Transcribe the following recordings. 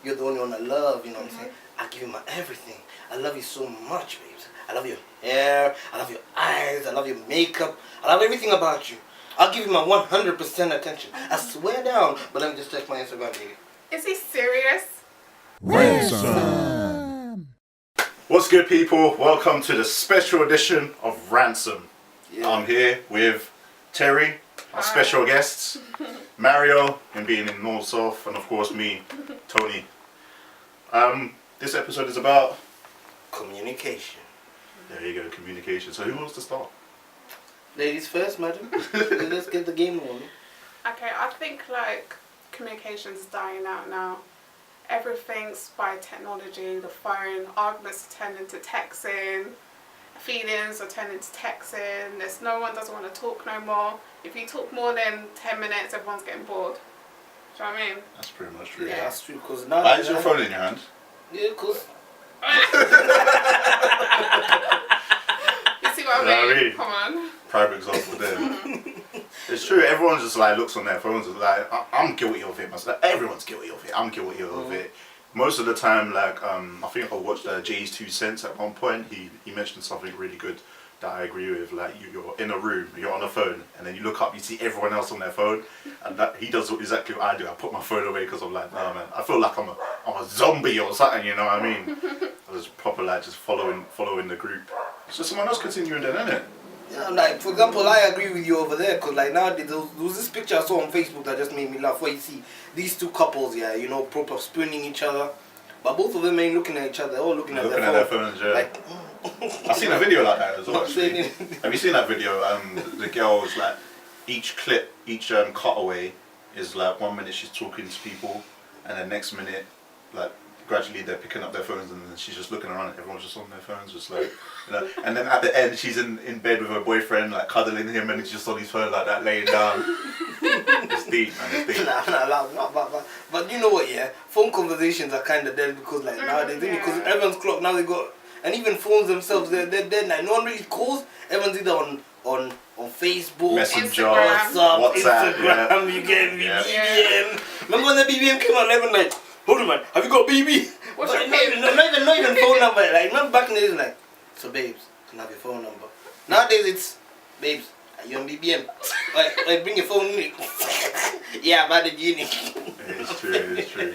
you're the only one I love, you know what I'm saying? I give you my everything. I love you so much, babes. I love your hair, I love your eyes, I love your makeup, I love everything about you. I'll give you my 100% attention. I swear down. But let me just check my Instagram, baby. Is he serious? Ransom. What's good, people? Welcome to the special edition of Ransom. Yeah. I'm here with Terry, our special guests, Mario, him being in North South, and of course me, Tony. This episode is about communication. There you go, communication. So who wants to start? Ladies first, madam. Let's get the game on. Okay, I think like communication's dying out now. Everything's by technology, the phone, arguments are turning to texting, feelings are turning to texting, there's no one doesn't want to talk no more. If you talk more than 10 minutes, everyone's getting bored. Do you know what I mean? That's pretty much true. Yeah, that's true. Cause now why is your phone in your hand? Yeah, cause you see what I mean? Come on. Prime example there. It's true, everyone just like looks on their phones and like, I'm guilty of it myself. Everyone's guilty of it. I'm guilty of it. Most of the time, like, I think I watched Jay's 2 cents at one point. He mentioned something really good that I agree with. Like, you're in a room, you're on a phone, and then you look up, you see everyone else on their phone, and that he does exactly what I do. I put my phone away because I'm like, nah, man, I feel like I'm a zombie or something. You know what I mean? I was proper like just following the group. So someone else continuing then, innit? yeah, like for example, I agree with you over there. Cause like nowadays, there was this picture I saw on Facebook that just made me laugh. Where you see these two couples, yeah, you know, proper spooning each other, but both of them ain't looking at each other. They're all looking at their phones. Yeah. Like, I've seen a video like that as well. Actually. Have you seen that video? The girl is like, each clip, each cutaway is like 1 minute she's talking to people, and the next minute, like gradually they're picking up their phones, and then she's just looking around and everyone's just on their phones, just like, you know. And then at the end, she's in bed with her boyfriend, like cuddling him, and he's just on his phone like that, laying down. It's deep, man. It's deep. But you know what? Yeah, phone conversations are kind of dead because like nowadays, because everyone's clock now they got, and even phones themselves, they're dead. Like no one really calls. Everyone's either on Facebook, Messenger, WhatsApp, Instagram. Yeah. You get BBM. Remember when the BBM came out? Everyone like, hold on, man, have you got BB? What's your not even phone number. Like remember back in the days, like, so babes, can I have your phone number? Nowadays it's, babes, are you on BBM? like bring your phone in. Yeah, I'm at the genie. It's true.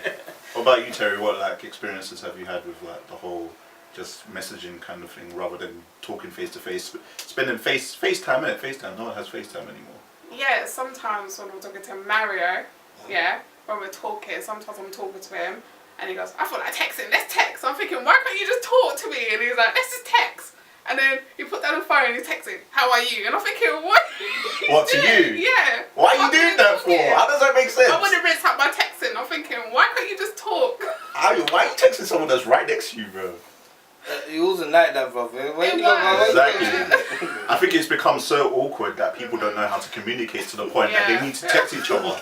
What about you, Terry? What like experiences have you had with like the whole just messaging kind of thing rather than talking face to face, spending FaceTime, innit? FaceTime. No one has FaceTime anymore. Yeah, sometimes when I'm talking to Mario, yeah, when we're talking, sometimes I'm talking to him and he goes, I feel like texting, let's text. I'm thinking, why can't you just talk to me? And he's like, let's just text. And then he put down the phone and he's texting, how are you? And I'm thinking, what? What, to you? Yeah. Why are you doing that for? How does that make sense? I want to rinse out my texting. I'm thinking, why can't you just talk? Why are you texting someone that's right next to you, bro? It wasn't like that, bro. Exactly. I think it's become so awkward that people don't know how to communicate to the point that they need to text each other.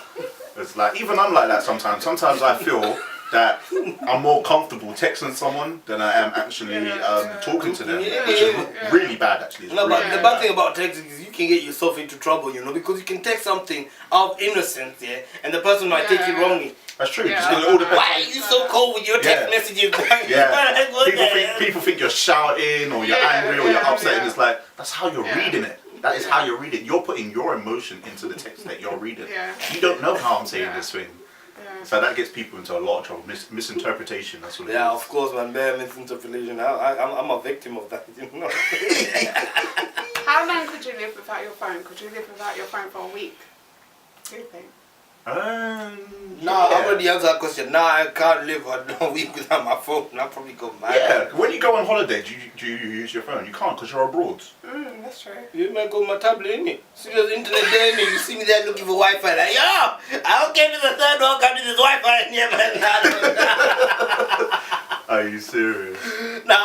It's like, even I'm like that sometimes. Sometimes I feel that I'm more comfortable texting someone than I am actually talking to them, which is really bad actually. No, but the bad thing about texting is you can get yourself into trouble, you know, because you can text something out of innocence, yeah, and the person might take it wrongly. That's true. Yeah. Just all depends. Why are you so cold with your text messages? People think you're shouting or you're angry or you're upset, and it's like, that's how you're reading it. That is how you're reading. You're putting your emotion into the text that you're reading. You don't know how I'm saying this thing. So that gets people into a lot of trouble. Misinterpretation, that's what it is. Yeah, of course, man. Bare misinterpretation. I'm a victim of that, you know. How long could you live without your phone? Could you live without your phone for a week? Do you think? No, I already answered that question. No, I can't live a week without my phone. I'll probably go mad. Yeah, when you go on holiday, do you use your phone? You can't because you're abroad. That's true. You might go on my tablet, innit? See the internet there, innit? You see me there looking for Wi-Fi, like, yo, I don't care if it's a third world country, there's Wi-Fi in here, man. Are you serious? No,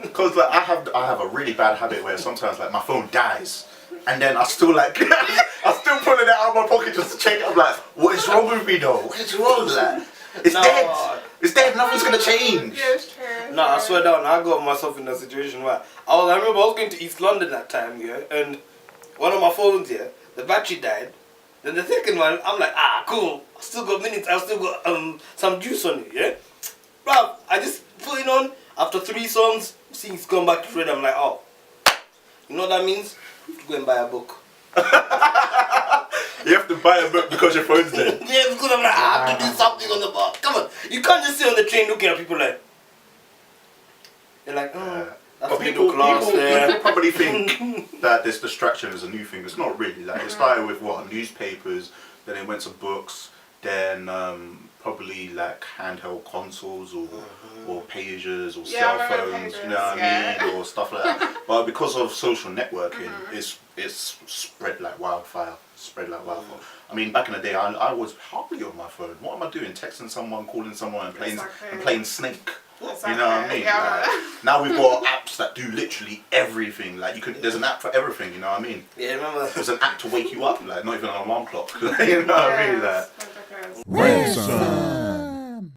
because like, I have a really bad habit where sometimes like my phone dies. And then I still like, I still pulling it out of my pocket just to check. I'm like, what is wrong with me though? What is wrong with that? It's dead. It's dead. Nothing's gonna change. Yeah, it's true. No, I swear down, I got myself in a situation where I remember I was going to East London that time, yeah, and one of my phones, yeah, the battery died, Then the second one, I'm like, cool. I still got minutes. I still got some juice on it, yeah? Bruv, I just put it on. After 3 songs, see it's gone back to red. I'm like, oh. You know what that means? Go and buy a book. You have to buy a book because your phone's dead. Yeah, because I'm like, I have to do something on the bus. Come on. You can't just sit on the train looking at people like... They're like, that's but middle class there. people probably think that this distraction is a new thing. It's not really. Like, it started with what? Newspapers, then it went to books, then probably like handheld consoles or pagers or cell phones, pagers, you know what I mean? Or stuff like that. But because of social networking, it's spread like wildfire. I mean, back in the day, I was hardly on my phone. What am I doing? Texting someone, calling someone, and playing Snake. Exactly. You know what I mean? Yeah. Like, now we've got apps that do literally everything. Like there's an app for everything. You know what I mean? Yeah, remember? There's an app to wake you up. Like not even an alarm clock. You know what I mean? Like. Grandson.